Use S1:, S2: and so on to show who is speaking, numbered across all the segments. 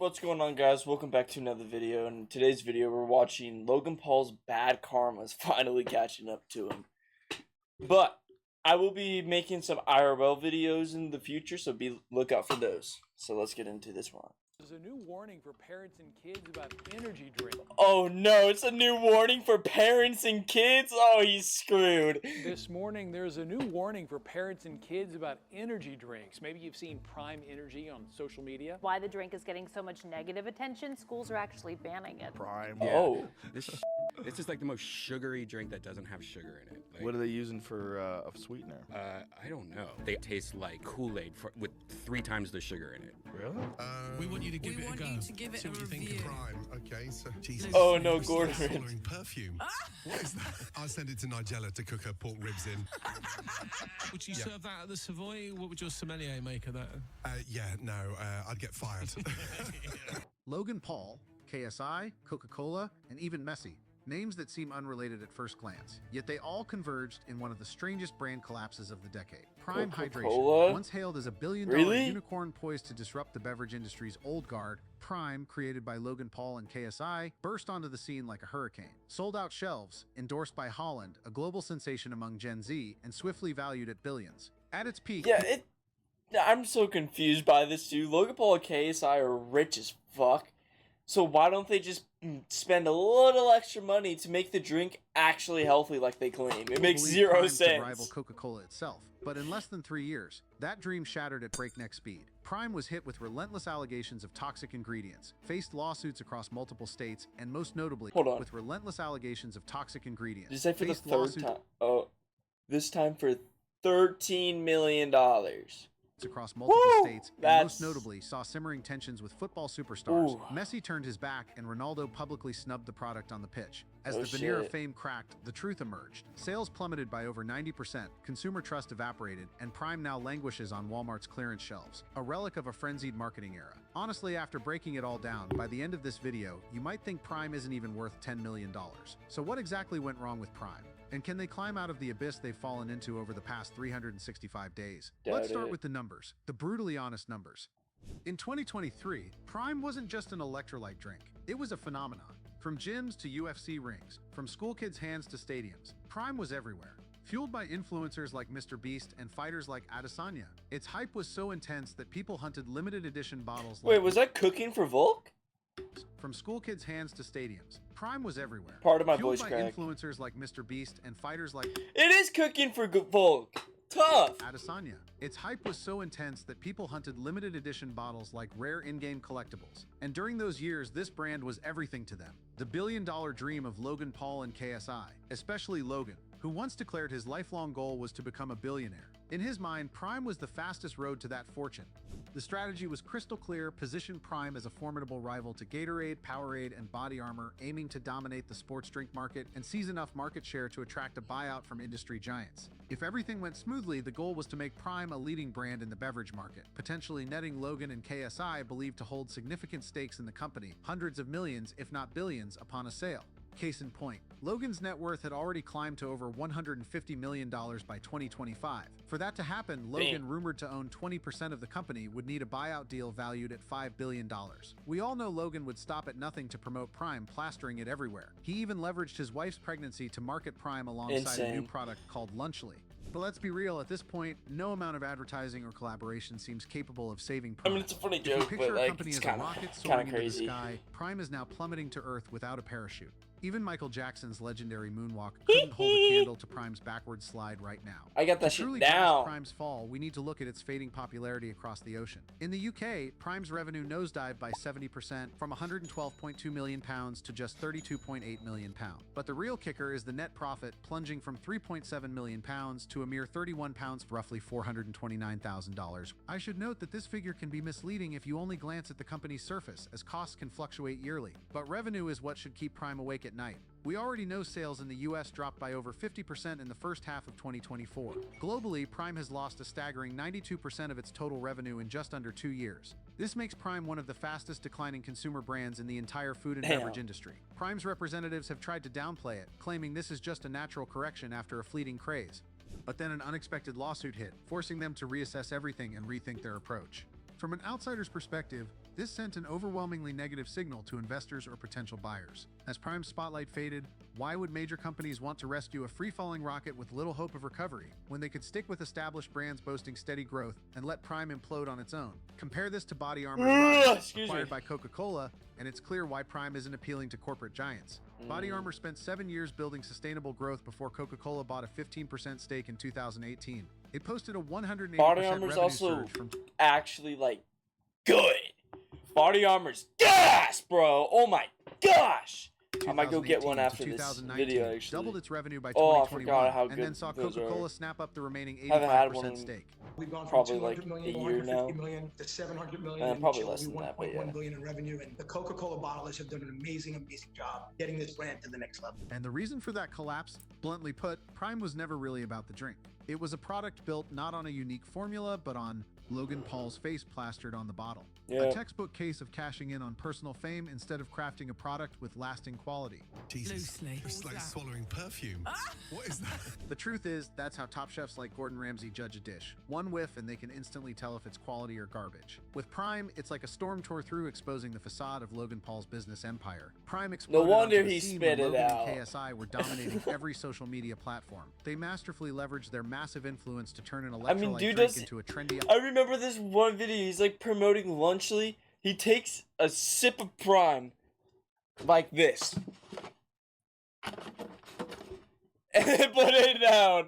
S1: What's going on, guys? Welcome back to another video. In today's video, we're watching Logan Paul's bad karma is finally catching up to him. But I will be making some IRL videos in the future, so look out for those. So let's get into this one.
S2: There's a new warning for parents and kids about energy drinks.
S1: Oh no, it's a new warning for parents and kids? Oh, he's screwed.
S2: This morning, there's a new warning for parents and kids about energy drinks. Maybe you've seen Prime Energy on social media.
S3: Why the drink is getting so much negative attention, schools are actually banning it.
S4: Prime.
S1: Yeah. Oh.
S5: This is like the most sugary drink that doesn't have sugar in it. Like,
S4: What are they using for a sweetener?
S5: I don't know. They taste like Kool-Aid with 3 times the sugar in it.
S4: Really?
S6: We want you to give it a go. See what you think of Prime.
S7: Okay, so Jesus.
S1: Oh no, Gordon.
S7: Swallowing perfume. What is that? I'll send it to Nigella to cook her pork ribs in.
S6: Would you serve that at the Savoy? What would your sommelier make of that?
S7: I'd get fired.
S8: Logan Paul, KSI, Coca-Cola, and even Messi. Names that seem unrelated at first glance, yet they all converged in one of the strangest brand collapses of the decade. Prime
S1: Coca-Cola?
S8: Hydration, once hailed as a billion-dollar unicorn poised to disrupt the beverage industry's old guard, Prime, created by Logan Paul and KSI, burst onto the scene like a hurricane. Sold out shelves, endorsed by Holland, a global sensation among Gen Z, and swiftly valued at billions. At its peak...
S1: I'm so confused by this, dude. Logan Paul and KSI are rich as fuck. So why don't they just spend a little extra money to make the drink actually healthy like they claim? It makes zero sense.
S8: To rival Coca-Cola itself, but in less than 3 years, that dream shattered at breakneck speed. Prime was hit with relentless allegations of toxic ingredients, faced lawsuits across multiple states, and most notably, with relentless allegations of toxic ingredients.
S1: Did you say for the third time? Oh, this time for $13 million.
S8: Across multiple states, and most notably saw simmering tensions with football superstars. Messi turned his back and Ronaldo publicly snubbed the product on the pitch. As the veneer of fame cracked, the truth emerged. Sales plummeted by over 90%, consumer trust evaporated, and Prime now languishes on Walmart's clearance shelves, a relic of a frenzied marketing era. Honestly, after breaking it all down, by the end of this video, you might think Prime isn't even worth $10 million. So what exactly went wrong with Prime? And can they climb out of the abyss they've fallen into over the past 365 days? Let's start with the numbers, the brutally honest numbers. In 2023, Prime wasn't just an electrolyte drink. It was a phenomenon. From gyms to UFC rings, from school kids' hands to stadiums, Prime was everywhere. Fueled by influencers like Mr. Beast and fighters like Adesanya, its hype was so intense that people hunted limited edition bottles like...
S1: Wait, was that cooking for Volk?
S8: From school kids' hands to stadiums, Prime was everywhere.
S1: Part of my
S8: Fueled
S1: voice
S8: by
S1: crack.
S8: influencers like Mr. Beast and fighters like...
S1: It is cooking for Volk. Tough.
S8: Adesanya. Its hype was so intense that people hunted limited edition bottles like rare in-game collectibles. And during those years, this brand was everything to them. The billion-dollar dream of Logan Paul and KSI, especially Logan, who once declared his lifelong goal was to become a billionaire. In his mind, Prime was the fastest road to that fortune. The strategy was crystal clear: position Prime as a formidable rival to Gatorade, Powerade, and Body Armor, aiming to dominate the sports drink market and seize enough market share to attract a buyout from industry giants. If everything went smoothly, the goal was to make Prime a leading brand in the beverage market, potentially netting Logan and KSI, believed to hold significant stakes in the company, hundreds of millions, if not billions, upon a sale. Case in point, Logan's net worth had already climbed to over $150 million by 2025. For that to happen, Logan, rumored to own 20% of the company, would need a buyout deal valued at $5 billion. We all know Logan would stop at nothing to promote Prime, plastering it everywhere. He even leveraged his wife's pregnancy to market Prime alongside a new product called Lunchly. But let's be real, at this point, no amount of advertising or collaboration seems capable of saving Prime.
S1: I mean, it's a funny joke, but like, it's kind of crazy.
S8: Sky, Prime is now plummeting to Earth without a parachute. Even Michael Jackson's legendary moonwalk couldn't hold a candle to Prime's backward slide right now.
S1: I got that
S8: to truly
S1: shit down.
S8: Prime's fall, we need to look at its fading popularity across the ocean. In the UK, Prime's revenue nosedived by 70% from £112.2 million to just £32.8 million. But the real kicker is the net profit, plunging from £3.7 million to a mere £31, roughly $429,000. I should note that this figure can be misleading if you only glance at the company's surface, as costs can fluctuate yearly. But revenue is what should keep Prime awake at night. We already know sales in the US dropped by over 50% in the first half of 2024. Globally, Prime has lost a staggering 92% of its total revenue in just under 2 years. This makes Prime one of the fastest declining consumer brands in the entire food and beverage industry. Prime's representatives have tried to downplay it, claiming this is just a natural correction after a fleeting craze. But then an unexpected lawsuit hit, forcing them to reassess everything and rethink their approach. From an outsider's perspective, this sent an overwhelmingly negative signal to investors or potential buyers. As Prime's spotlight faded, why would major companies want to rescue a free-falling rocket with little hope of recovery when they could stick with established brands boasting steady growth and let Prime implode on its own? Compare this to Body Armor's rise, acquired by Coca-Cola, and it's clear why Prime isn't appealing to corporate giants. Body Armor spent 7 years building sustainable growth before Coca-Cola bought a 15% stake in 2018. It posted a 180%
S1: Body Armor's
S8: revenue
S1: also
S8: surge from
S1: actually like good. Body Armor's gas, bro. Oh my gosh. I might go get one after this video, actually.
S8: Doubled its revenue by
S1: Oh, I
S8: 2021,
S1: forgot how
S8: and
S1: good
S8: then saw
S1: those
S8: Coca-Cola
S1: are.
S8: snap up the remaining
S1: Haven't had one
S8: 85%
S1: in
S8: stake.
S9: We've gone from
S1: probably like
S9: 200
S1: a
S9: million,
S1: year now.
S9: 150 million to 700 million,
S1: And probably
S9: and
S1: less than that, but
S9: 1.1
S1: yeah.
S9: billion in revenue. And the Coca-Cola bottlers have done an amazing job getting this brand to the next level.
S8: And the reason for that collapse, bluntly put, Prime was never really about the drink. It was a product built not on a unique formula, but on Logan Paul's face plastered on the bottle.
S1: Yeah.
S8: A textbook case of cashing in on personal fame instead of crafting a product with lasting quality.
S7: Jesus, it's like swallowing perfume. What is that?
S8: The truth is, that's how top chefs like Gordon Ramsay judge a dish. One whiff and they can instantly tell if it's quality or garbage. With Prime, it's like a storm tore through, exposing the facade of Logan Paul's business empire. Prime exploded
S1: wonder
S8: onto the
S1: he
S8: scene
S1: spit
S8: when
S1: it
S8: Logan
S1: out.
S8: and KSI were dominating every social media platform. They masterfully leveraged their massive influence to turn an electrolyte
S1: dude
S8: drink
S1: does-
S8: into a trendy...
S1: I remember this one video. He's like promoting Lunchly. He takes a sip of Prime like this. And then put it down.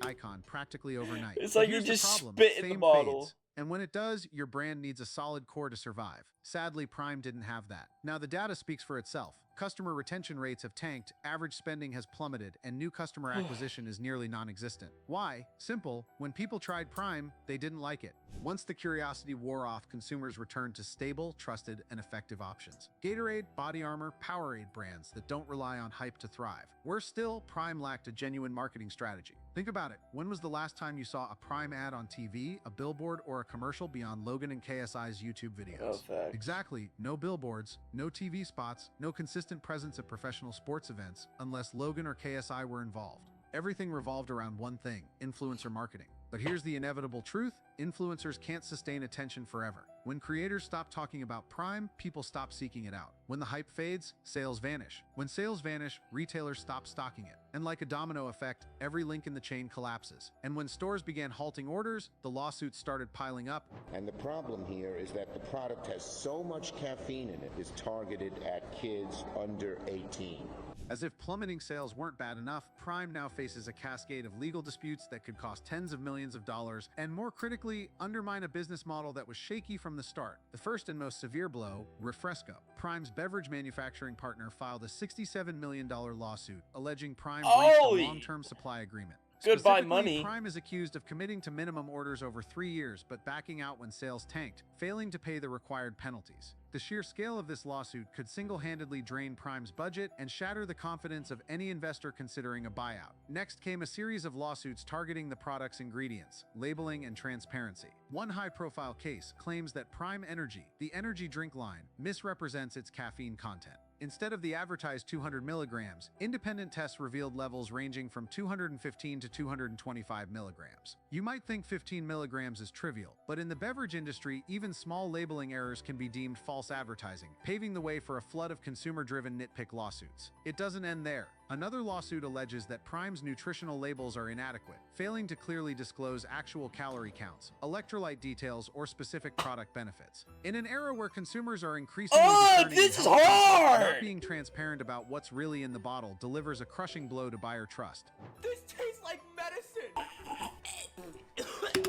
S8: icon practically overnight.
S1: It's
S8: But
S1: like you
S8: here's the
S1: just
S8: problem.
S1: spit in the
S8: Fame
S1: bottle.
S8: fades. And when it does, your brand needs a solid core to survive. Sadly, Prime didn't have that. Now the data speaks for itself. Customer retention rates have tanked, average spending has plummeted, and new customer acquisition is nearly non-existent. Why? Simple. When people tried Prime, they didn't like it. Once the curiosity wore off, consumers returned to stable, trusted, and effective options. Gatorade, Body Armor, Powerade brands that don't rely on hype to thrive. Worse still, Prime lacked a genuine marketing strategy. Think about it. When was the last time you saw a Prime ad on TV, a billboard, or a commercial beyond Logan and KSI's YouTube videos?
S1: Oh, facts.
S8: Exactly. No billboards, no TV spots, no consistent presence at professional sports events, unless Logan or KSI were involved. Everything revolved around one thing: influencer marketing. But here's the inevitable truth: influencers can't sustain attention forever. When creators stop talking about Prime, people stop seeking it out. When the hype fades, sales vanish. When sales vanish, retailers stop stocking it. And like a domino effect, every link in the chain collapses. And when stores began halting orders, the lawsuits started piling up.
S10: And the problem here is that the product has so much caffeine in it, it's targeted at kids under 18.
S8: As if plummeting sales weren't bad enough, Prime now faces a cascade of legal disputes that could cost tens of millions of dollars, and more critically, undermine a business model that was shaky from the start. The first and most severe blow: Refresco. Prime's beverage manufacturing partner filed a $67 million lawsuit, alleging Prime breached
S1: Holy!
S8: a long-term supply agreement.
S1: Goodbye
S8: Specifically,
S1: money.
S8: Prime is accused of committing to minimum orders over 3 years, but backing out when sales tanked, failing to pay the required penalties. The sheer scale of this lawsuit could single-handedly drain Prime's budget and shatter the confidence of any investor considering a buyout. Next came a series of lawsuits targeting the product's ingredients, labeling, and transparency. One high-profile case claims that Prime Energy, the energy drink line, misrepresents its caffeine content. Instead of the advertised 200 milligrams, independent tests revealed levels ranging from 215 to 225 milligrams. You might think 15 milligrams is trivial, but in the beverage industry, even small labeling errors can be deemed false advertising, paving the way for a flood of consumer-driven nitpick lawsuits. It doesn't end there. Another lawsuit alleges that Prime's nutritional labels are inadequate, failing to clearly disclose actual calorie counts, electrolyte details, or specific product benefits. In an era where consumers are increasingly discerning
S1: this
S8: in
S1: is
S8: health content,
S1: hard!
S8: not being transparent about what's really in the bottle delivers a crushing blow to buyer trust.
S1: This tastes like medicine.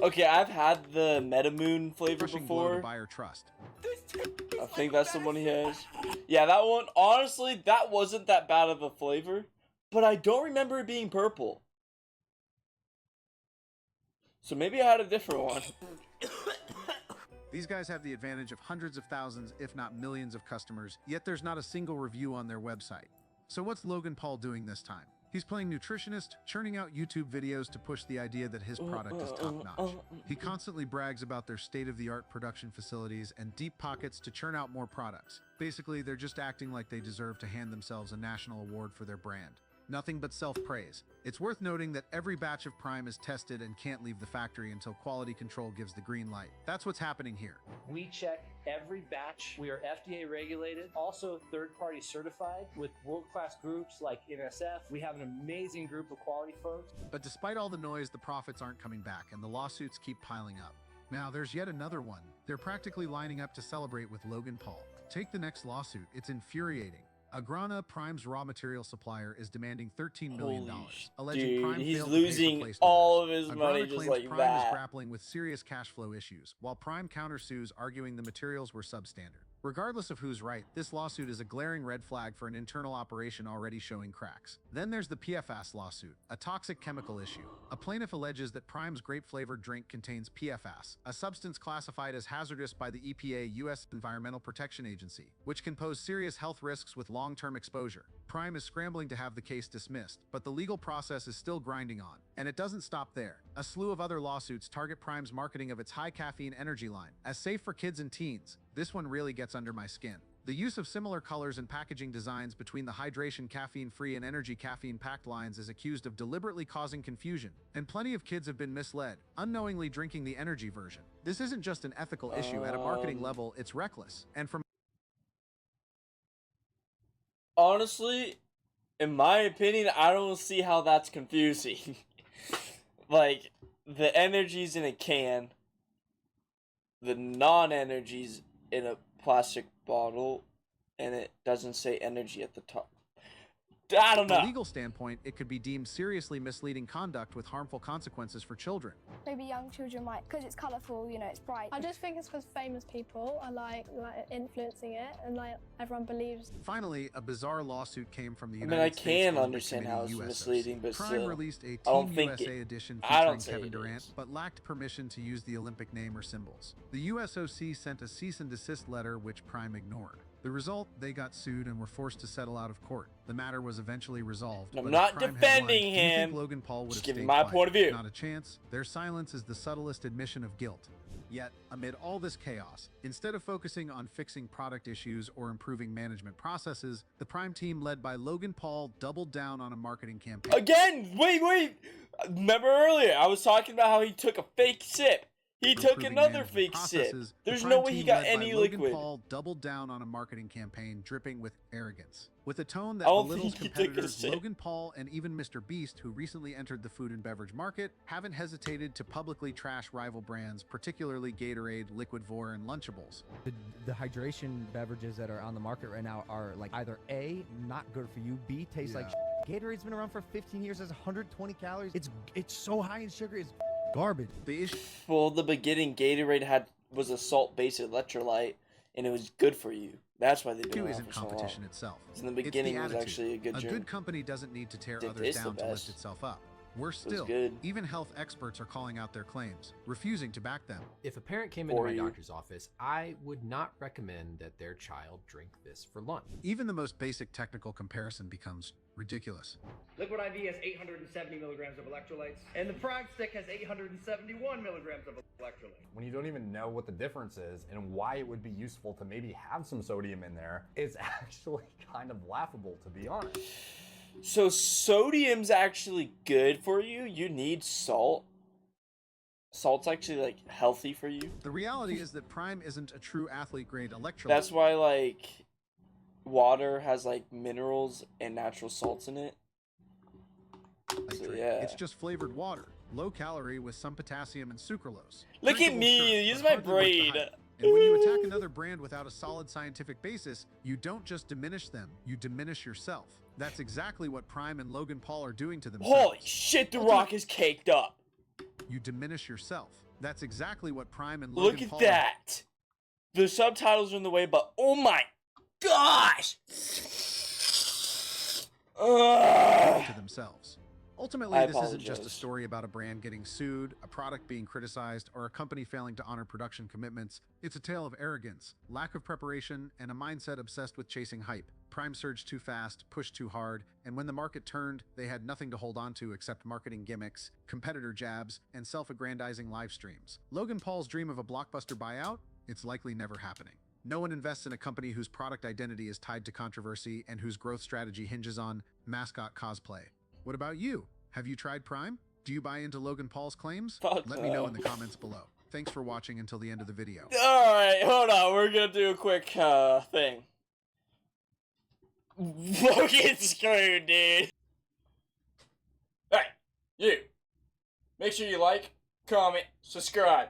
S1: Okay, I've had the Metamoon flavor
S8: Crushing blow to
S1: before.
S8: buyer trust.
S1: I think that's the one he has. Yeah, that one, honestly, that wasn't that bad of a flavor, but I don't remember it being purple. So maybe I had a different one.
S8: These guys have the advantage of hundreds of thousands, if not millions of customers, yet there's not a single review on their website. So what's Logan Paul doing this time? He's playing nutritionist, churning out YouTube videos to push the idea that his product is top-notch. He constantly brags about their state-of-the-art production facilities and deep pockets to churn out more products. Basically, they're just acting like they deserve to hand themselves a national award for their brand. Nothing but self-praise. It's worth noting that every batch of Prime is tested and can't leave the factory until quality control gives the green light. That's what's happening here.
S11: We check every batch. We are FDA regulated, also third-party certified with world-class groups like NSF. We have an amazing group of quality folks.
S8: But despite all the noise, the profits aren't coming back and the lawsuits keep piling up. Now there's yet another one. They're practically lining up to celebrate with Logan Paul. Take the next lawsuit. It's infuriating. Agrana, Prime's raw material supplier, is demanding $13 million, alleging
S1: dude,
S8: Prime
S1: he's
S8: failed to pay for
S1: losing
S8: placed
S1: all
S8: orders.
S1: of his
S8: Agrana
S1: money just
S8: claims
S1: like
S8: Prime
S1: that.
S8: is grappling with serious cash flow issues, while Prime countersues, arguing the materials were substandard. Regardless of who's right, this lawsuit is a glaring red flag for an internal operation already showing cracks. Then there's the PFAS lawsuit, a toxic chemical issue. A plaintiff alleges that Prime's grape-flavored drink contains PFAS, a substance classified as hazardous by the EPA, U.S. Environmental Protection Agency, which can pose serious health risks with long-term exposure. Prime is scrambling to have the case dismissed, but the legal process is still grinding on. And it doesn't stop there. A slew of other lawsuits target Prime's marketing of its high-caffeine energy line as safe for kids and teens. This one really gets under my skin. The use of similar colors and packaging designs between the hydration caffeine-free and energy caffeine-packed lines is accused of deliberately causing confusion, and plenty of kids have been misled, unknowingly drinking the energy version. This isn't just an ethical issue. At a marketing level, it's reckless. And from
S1: honestly, in my opinion, I don't see how that's confusing. Like, the energy's in a can, the non-energy's in a plastic bottle, and it doesn't say energy at the top. I don't know.
S8: From a legal standpoint, it could be deemed seriously misleading conduct with harmful consequences for children.
S12: Maybe young children might, because it's colourful, you know, it's bright. I just think it's because famous people are like influencing it, and like everyone believes.
S8: Finally, a bizarre lawsuit came from the
S1: I
S8: United
S1: mean, I
S8: States
S1: can
S8: Olympic
S1: understand
S8: Committee,
S1: how it's
S8: USOC.
S1: misleading, but
S8: Prime
S1: still,
S8: released a
S1: I don't
S8: Team
S1: think
S8: USA
S1: it,
S8: edition
S1: I don't
S8: featuring
S1: say
S8: Kevin
S1: it
S8: Durant,
S1: is.
S8: but lacked permission to use the Olympic name or symbols. The USOC sent a cease and desist letter, which Prime ignored. The result, they got sued and were forced to settle out of court. The matter was eventually resolved.
S1: I'm
S8: but
S1: not
S8: if Prime had
S1: defending
S8: won, do you think
S1: him.
S8: Logan Paul would
S1: Just
S8: have
S1: giving
S8: stayed
S1: my
S8: quiet?
S1: point of view.
S8: Not a chance. Their silence is the subtlest admission of guilt. Yet, amid all this chaos, instead of focusing on fixing product issues or improving management processes, the Prime team led by Logan Paul doubled down on a marketing campaign.
S1: Again, wait. Remember earlier, I was talking about how he took a fake sip. He took
S8: Improving
S1: another
S8: management
S1: fake sip.
S8: processes,
S1: There's
S8: the
S1: no
S8: Prime
S1: way he
S8: team
S1: got
S8: led by
S1: any
S8: Logan
S1: liquid.
S8: Paul doubled down on a marketing campaign dripping with arrogance. With a tone that
S1: I don't
S8: belittles
S1: think he took a
S8: competitors,
S1: sip.
S8: Logan Paul and even Mr. Beast, who recently entered the food and beverage market, haven't hesitated to publicly trash rival brands, particularly Gatorade, Liquid Vor, and Lunchables.
S13: The hydration beverages that are on the market right now are like either A, not good for you, B, taste like Gatorade's been around for 15 years, has 120 calories. It's so high in sugar, it's garbage.
S8: The issue.
S1: Well, the beginning Gatorade was a salt-based electrolyte, and it was good for you. That's why they've been around
S8: isn't
S1: for so long.
S8: competition itself.
S1: In the beginning, it was
S8: attitude.
S1: actually a good drink.
S8: A good company doesn't need to tear
S1: It
S8: others
S1: tastes the
S8: down to lift
S1: best.
S8: itself up. Worse
S1: It was
S8: still,
S1: good.
S8: even health experts are calling out their claims, refusing to back them.
S14: If a parent came into
S1: For
S14: my
S1: you.
S14: doctor's office, I would not recommend that their child drink this for lunch.
S8: Even the most basic technical comparison becomes ridiculous.
S15: Liquid IV has 870 milligrams of electrolytes, and the Prime Stick has 871 milligrams of electrolytes.
S16: When you don't even know what the difference is and why it would be useful to maybe have some sodium in there, it's actually kind of laughable, to be honest.
S1: So sodium's actually good for you? You need salt? Salt's actually, like, healthy for you?
S8: The reality is that Prime isn't a true athlete-grade electrolyte.
S1: That's why, like, water has, like, minerals and natural salts in it. So, yeah.
S8: It's just flavored water, low calorie with some potassium and sucralose.
S1: Look at
S8: Drinkable,
S1: me,
S8: sure,
S1: use
S8: but
S1: my
S8: hardly worth the
S1: brain.
S8: hype. And when you attack another brand without a solid scientific basis, you don't just diminish them, you diminish yourself. That's exactly what Prime and Logan Paul are doing to themselves.
S1: Holy shit, The Rock is caked up.
S8: You diminish yourself. That's exactly what Prime and
S1: Look
S8: Logan
S1: at
S8: Paul
S1: that. The subtitles are in the way, but oh my gosh.
S8: are to themselves. Ultimately,
S1: I
S8: this isn't just a
S1: apologize.
S8: story about a brand getting sued, a product being criticized, or a company failing to honor production commitments. It's a tale of arrogance, lack of preparation, and a mindset obsessed with chasing hype. Prime surged too fast, pushed too hard, and when the market turned, they had nothing to hold on to except marketing gimmicks, competitor jabs, and self-aggrandizing live streams. Logan Paul's dream of a blockbuster buyout? It's likely never happening. No one invests in a company whose product identity is tied to controversy and whose growth strategy hinges on mascot cosplay. What about you? Have you tried Prime? Do you buy into Logan Paul's claims? Let me know in the comments below. Thanks for watching until the end of the video.
S1: Alright, hold on. We're gonna do a quick thing. Logan screwed, dude. Alright, you. Make sure you like, comment, subscribe.